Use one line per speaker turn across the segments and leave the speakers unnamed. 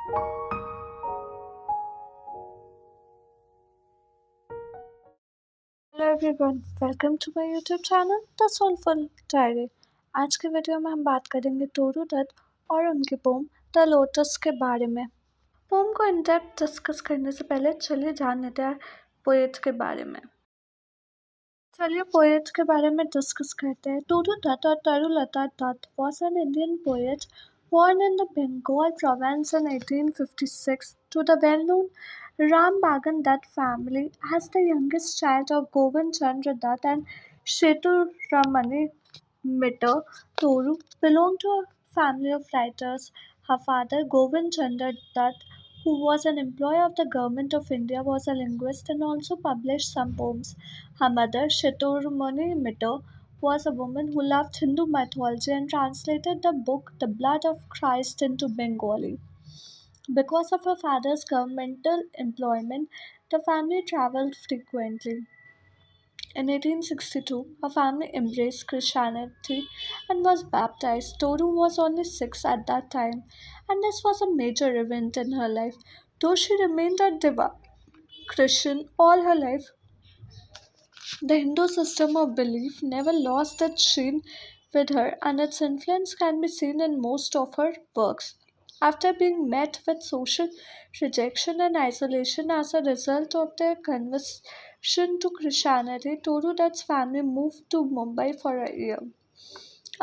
Hello everyone, welcome to my YouTube channel the soulful diary. आज के video में हम बात करेंगे टोरू दत्त और उनकी पोम द लोटस के बारे में। पोम को इन डेप्थ डिस्कस करने से पहले चलिए जान लेते हैं पोएट के बारे में। चलिए पोएट के बारे में डिस्कस करते हैं। टोरू दत्त और Tarulata Dutt was an Indian poet born in the Bengal province in 1856 to the well-known Ram Bagan Dutt family as the youngest child of Govind Chandra Dutt and Shetu Ramani Mitter. Toru belonged to a family of writers. Her father, Govind Chandra Dutt, who was an employee of the government of India, was a linguist and also published some poems. Her mother, Shetormani Mitter, was a woman who loved Hindu mythology and translated the book The Blood of Christ into Bengali. Because of her father's governmental employment, the family traveled frequently. In 1862, her family embraced Christianity and was baptized. Toru was only 6 at that time, and this was a major event in her life. Though she remained a devout Christian all her life, the Hindu system of belief never lost its sheen with her, and its influence can be seen in most of her works. After being met with social rejection and isolation as a result of their conversion to Christianity, Toru Dutt's family moved to Mumbai for a year.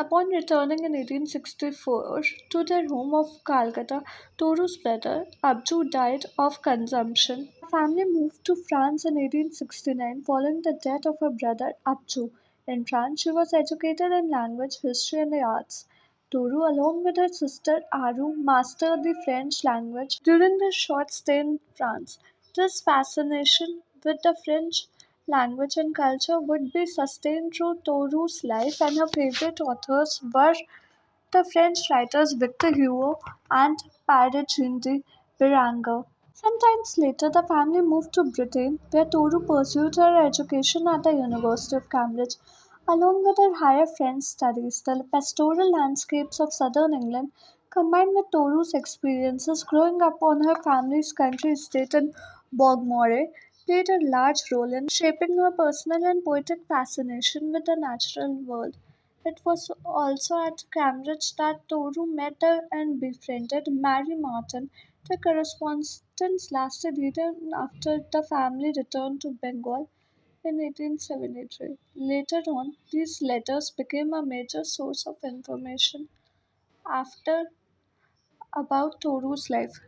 Upon returning in 1864 to their home of Calcutta, Toru's brother Abju died of consumption. The family moved to France in 1869 following the death of her brother Abju. In France, she was educated in language, history, and the arts. Toru, along with her sister Aru, mastered the French language during their short stay in France. This fascination with the French language and culture would be sustained through Toru's life, and her favorite authors were the French writers Victor Hugo and Pierre-Jean de Beranger. Sometimes later, the family moved to Britain, where Toru pursued her education at the University of Cambridge. Along with her higher French studies, the pastoral landscapes of southern England, combined with Toru's experiences growing up on her family's country estate in Bogmore, played a large role in shaping her personal and poetic fascination with the natural world. It was also at Cambridge that Toru met and befriended Mary Martin. Their correspondence lasted even after the family returned to Bengal in 1873. Later on, these letters became a major source of information after about Toru's life.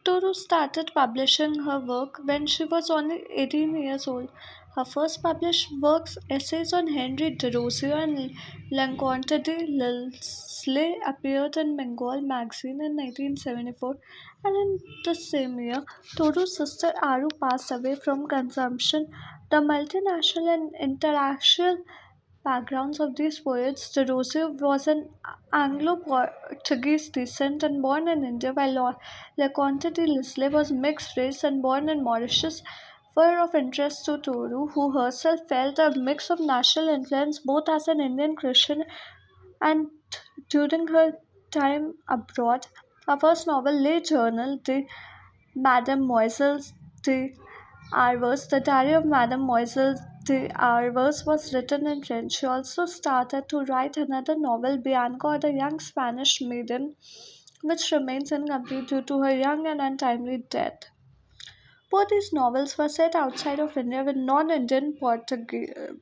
Toru started publishing her work when she was only 18 years old. Her first published works, essays on Henry Derosio and L'Encontre de L'Isle, appeared in Bengal magazine in 1974, and in the same year, Toru's sister Aru passed away from consumption. The multinational and interracial backgrounds of these poets. Derosio was an Anglo-Portuguese descent and born in India, while Leconte de Lisle was mixed race and born in Mauritius, were of interest to Toru, who herself felt a mix of national influence both as an Indian Christian and during her time abroad. Her first novel, Le Journal de Mademoiselle de Arvers, The Diary of Mademoiselle de Arvers, was written in French. She also started to write another novel, Bianca or the Young Spanish Maiden, which remains incomplete due to her young and untimely death. Both these novels were set outside of India with non Indian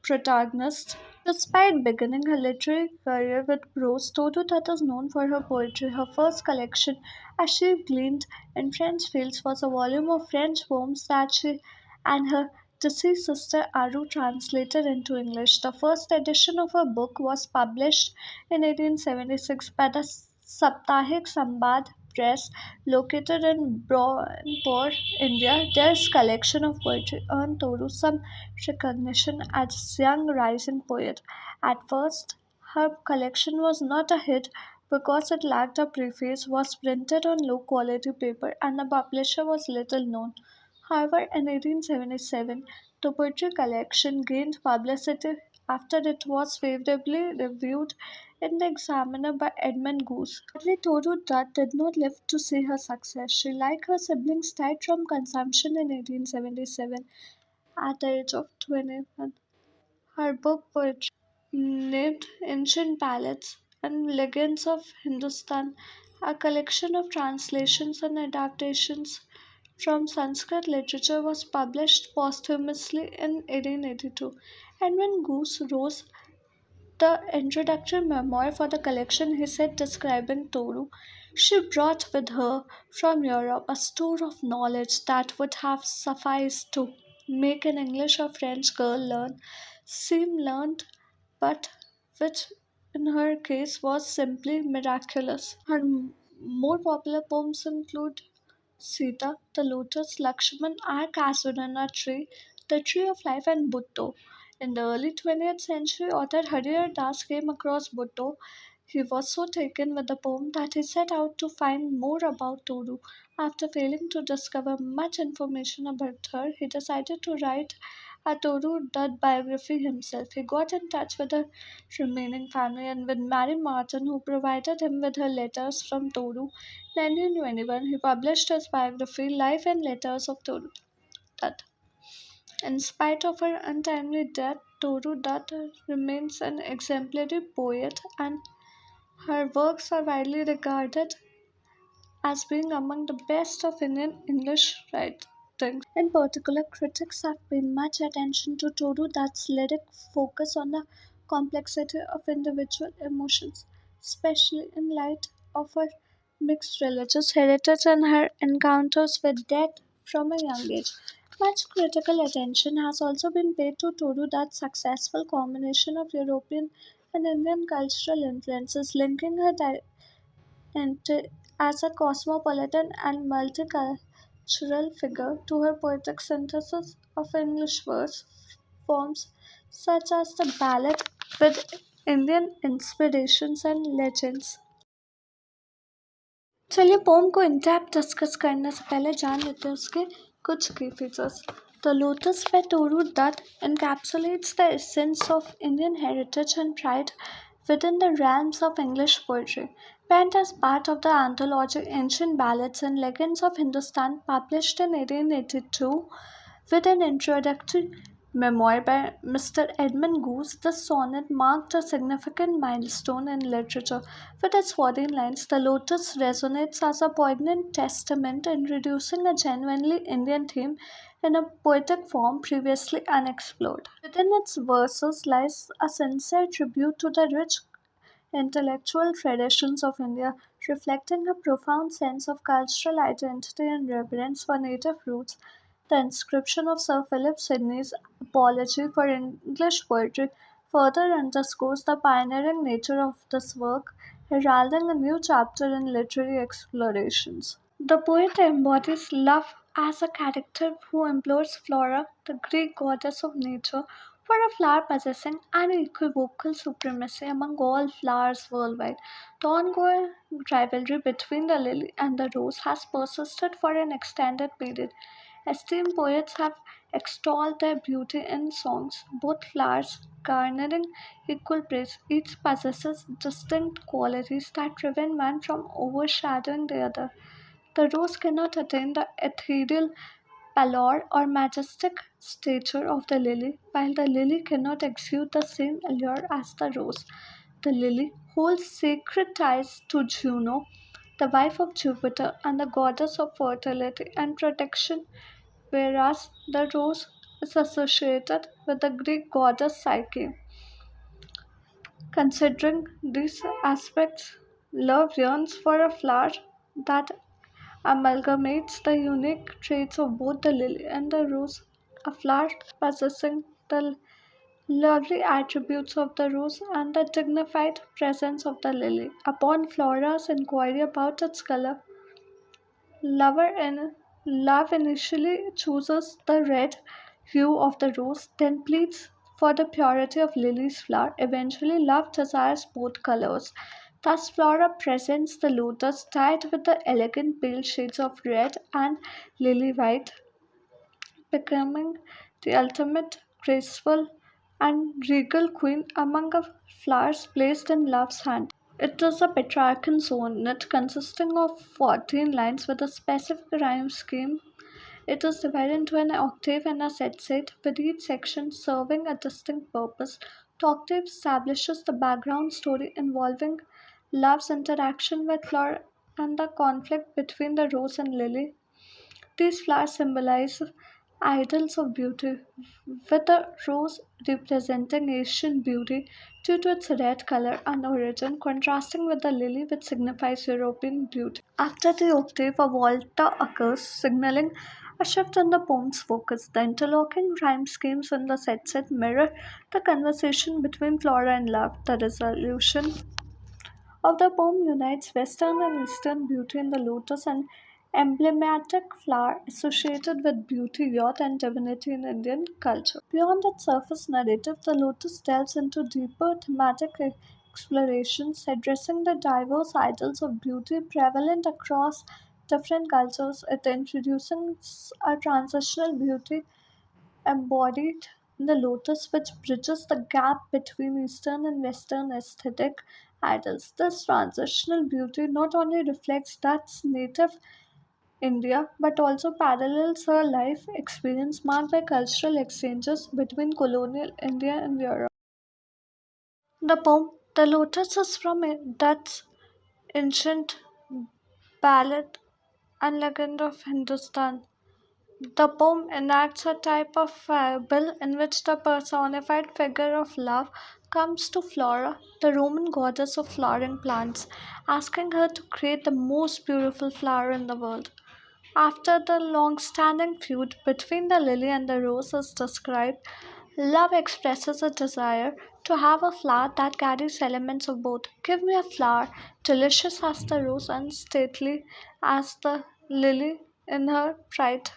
protagonists. Despite beginning her literary career with prose, Toru Dutt is known for her poetry. Her first collection, as she gleaned in French fields, was a volume of French poems that she and her deceased sister Aru translated into English. The first edition of her book was published in 1876 by the Saptahik Sambad Press, located in Brawnpur, India. This collection of poetry earned Toru some recognition as a young rising poet. At first, her collection was not a hit because it lacked a preface, was printed on low quality paper, and the publisher was little known. However, in 1877, the poetry collection gained publicity after it was favorably reviewed in The Examiner by Edmund Goose. Sadly, Toru Dutt did not live to see her success. She, like her siblings, died from consumption in 1877 at the age of 21. Her book poetry, named Ancient Ballads and Legends of Hindustan, a collection of translations and adaptations from Sanskrit literature, was published posthumously in 1882. And when Goose wrote the introductory memoir for the collection, he said, describing Toru, she brought with her from Europe a store of knowledge that would have sufficed to make an English or French girl seem learned, but which in her case was simply miraculous. Her more popular poems include Sita, the Lotus, Lakshman, our Casuarina tree, the tree of life, and Bhutto. In the early 20th century, author Harihar Das came across Bhutto. He was so taken with the poem that he set out to find more about Toru. After failing to discover much information about her, he decided to write a Toru Dutt biography himself. He got in touch with her remaining family and with Mary Martin, who provided him with her letters from Toru. 1921, he published his biography, Life and Letters of Toru Dutt. In spite of her untimely death, Toru Dutt remains an exemplary poet, and her works are widely regarded as being among the best of Indian English writings. In particular, critics have paid much attention to Toru Dutt's lyric focus on the complexity of individual emotions, especially in light of her mixed religious heritage and her encounters with death from a young age. Much critical attention has also been paid to Toru Dutt's successful combination of European and Indian cultural influences, linking her as a cosmopolitan and multicultural figure to her poetic synthesis of English verse forms such as the ballad with Indian inspirations and legends. चलिए pome को in depth discuss करने से पहले जान लेते हैं उसके कुछ की features. The Lotus by Toru Dutt encapsulates the essence of Indian heritage and pride within the realms of English poetry. Penned as part of the anthology Ancient Ballads and Legends of Hindustan, published in 1882, with an introductory memoir by Mr. Edmund Goose, the sonnet marked a significant milestone in literature. With its 14 lines, The Lotus resonates as a poignant testament, introducing a genuinely Indian theme in a poetic form previously unexplored. Within its verses lies a sincere tribute to the rich intellectual traditions of India, reflecting a profound sense of cultural identity and reverence for native roots. The inscription of Sir Philip Sidney's apology for English poetry further underscores the pioneering nature of this work, heralding a new chapter in literary explorations. The poet embodies love as a character who implores Flora, the Greek goddess of nature, for a flower possessing unequivocal supremacy among all flowers worldwide. The ongoing rivalry between the lily and the rose has persisted for an extended period. Esteemed poets have extolled their beauty in songs, both flowers garnering equal praise. Each possesses distinct qualities that prevent one from overshadowing the other. The rose cannot attain the ethereal pallor or majestic stature of the lily, while the lily cannot exude the same allure as the rose. The lily holds sacred ties to Juno, the wife of Jupiter and the goddess of fertility and protection, whereas the rose is associated with the Greek goddess Psyche. Considering these aspects, love yearns for a flower that amalgamates the unique traits of both the lily and the rose, a flower possessing the lovely attributes of the rose and the dignified presence of the lily. Upon Flora's inquiry about its color, lover in love initially chooses the red hue of the rose, then pleads for the purity of lily's flower. Eventually, love desires both colors. Thus, Flora presents the lotus dyed with the elegant pale shades of red and lily white, becoming the ultimate graceful and regal queen among the flowers placed in love's hand. It is a Petrarchan sonnet consisting of 14 lines with a specific rhyme scheme. It is divided into an octave and a set, with each section serving a distinct purpose. The octave establishes the background story involving love's interaction with Flora and the conflict between the rose and lily. These flowers symbolize idols of beauty, with the rose representing Asian beauty due to its red color and origin, contrasting with the lily, which signifies European beauty. After the octave, a volta occurs, signaling a shift in the poem's focus. The interlocking rhyme schemes in the set mirror the conversation between Flora and Love. The resolution of the poem unites Western and Eastern beauty in the lotus, an emblematic flower associated with beauty, youth, and divinity in Indian culture. Beyond its surface narrative, the lotus delves into deeper thematic explorations, addressing the diverse ideals of beauty prevalent across different cultures. It introduces a transitional beauty embodied in the lotus, which bridges the gap between Eastern and Western aesthetic ideals. This transitional beauty not only reflects Dutt's native India but also parallels her life experience marked by cultural exchanges between colonial India and Europe. The poem The Lotus is from Dutt's ancient ballad and legend of Hindustan. The poem enacts a type of fable in which the personified figure of love comes to Flora, the Roman goddess of flowering plants, asking her to create the most beautiful flower in the world. After the long standing feud between the lily and the rose is described, love expresses a desire to have a flower that carries elements of both. Give me a flower, delicious as the rose and stately as the lily in her pride.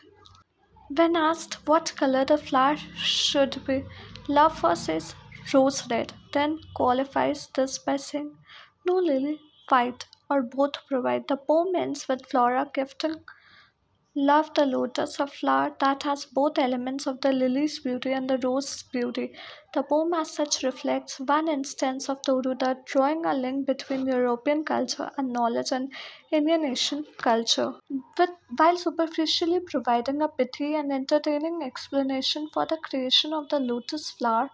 When asked what color the flower should be, Love first says rose red, then qualifies this by saying no lily, white, or both provide. The poem ends with Flora gifting Love the lotus, a flower that has both elements of the lily's beauty and the rose's beauty. The poem, as such, reflects one instance of Toru Dutt drawing a link between European culture and knowledge and Indian Asian culture, while superficially providing a pithy and entertaining explanation for the creation of the lotus flower.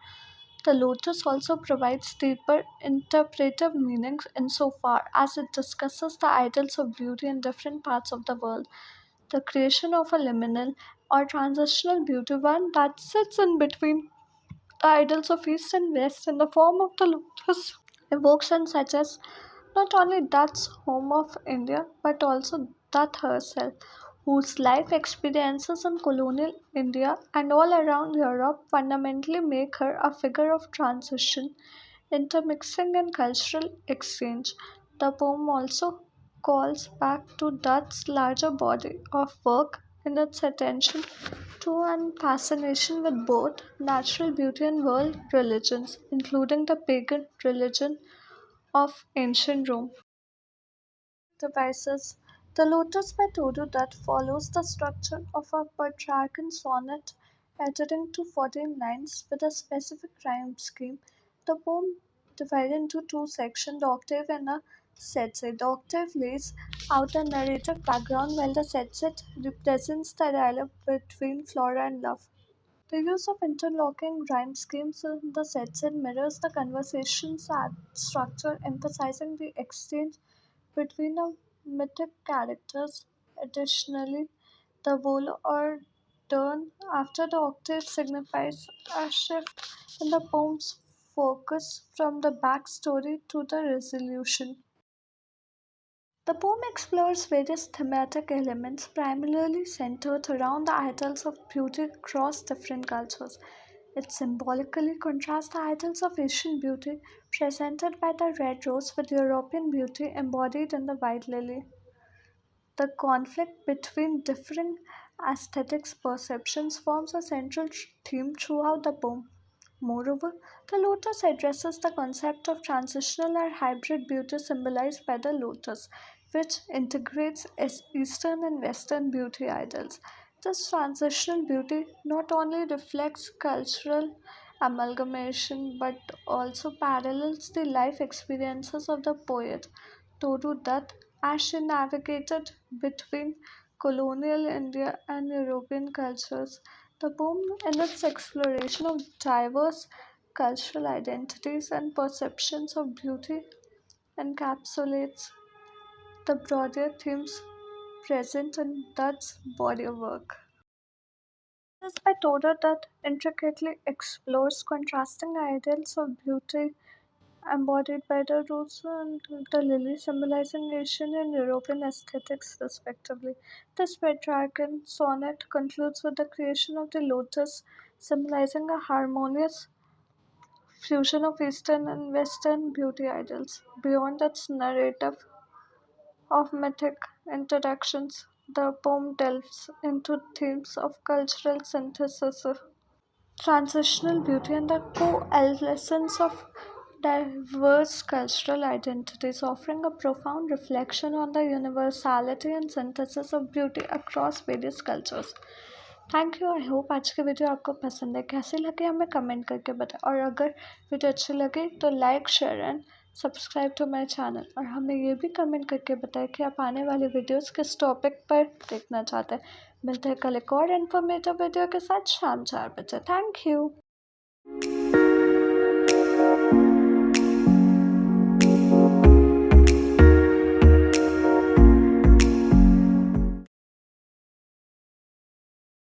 The lotus also provides deeper interpretive meanings insofar as it discusses the ideals of beauty in different parts of the world. The creation of a liminal or transitional beauty, one that sits in between the ideals of East and West in the form of the lotus, evokes and suggests not only Dutt's home of India but also Dutt herself, whose life experiences in colonial India and all around Europe fundamentally make her a figure of transition, intermixing, and cultural exchange. The poem also calls back to Dutt's larger body of work in its attention to and fascination with both natural beauty and world religions, including the pagan religion of ancient Rome. Devices. The Lotus by Toru Dutt follows the structure of a Petrarchan sonnet adhering to 14 lines with a specific rhyme scheme. The poem divided into two sections, the octave and a set. The octave lays out a narrative background while the set represents the dialogue between Flora and Love. The use of interlocking rhyme schemes in the set mirrors the conversation's structure, emphasizing the exchange between the mythic characters. Additionally, the vowel or turn after the octave signifies a shift in the poem's focus from the backstory to the resolution. The poem explores various thematic elements primarily centered around the ideals of beauty across different cultures. It symbolically contrasts the ideals of Asian beauty presented by the red rose with European beauty embodied in the white lily. The conflict between differing aesthetics perceptions forms a central theme throughout the poem. Moreover, the lotus addresses the concept of transitional or hybrid beauty symbolized by the lotus, which integrates Eastern and Western beauty ideals. This transitional beauty not only reflects cultural amalgamation but also parallels the life experiences of the poet Toru Dutt as she navigated between colonial India and European cultures. The poem, in its exploration of diverse cultural identities and perceptions of beauty, encapsulates the broader themes present in Dutt's body of work. This by Toru Dutt intricately explores contrasting ideals of beauty embodied by the rose and the lily, symbolizing Asian and European aesthetics respectively. This Petrarchan sonnet concludes with the creation of the lotus, symbolizing a harmonious fusion of Eastern and Western beauty ideals. Beyond its narrative of mythic introductions, the poem delves into themes of cultural synthesis, transitional beauty, and the coalescence of diverse cultural identities, offering a profound reflection on the universality and synthesis of beauty across various cultures. Thank you. I hope आज की video आपको पसंद है। कैसी लगी हमें comment करके बताएं, और अगर वीडियो अच्छी लगे तो like share and subscribe to my channel. और हमें ये भी कमेंट करके बताएं कि आप आने वाले वीडियोस किस टॉपिक पर देखना चाहते हैं। मिलते हैं कल एक और इन्फॉर्मेटिव वीडियो के साथ शाम 4 बजे। Thank you.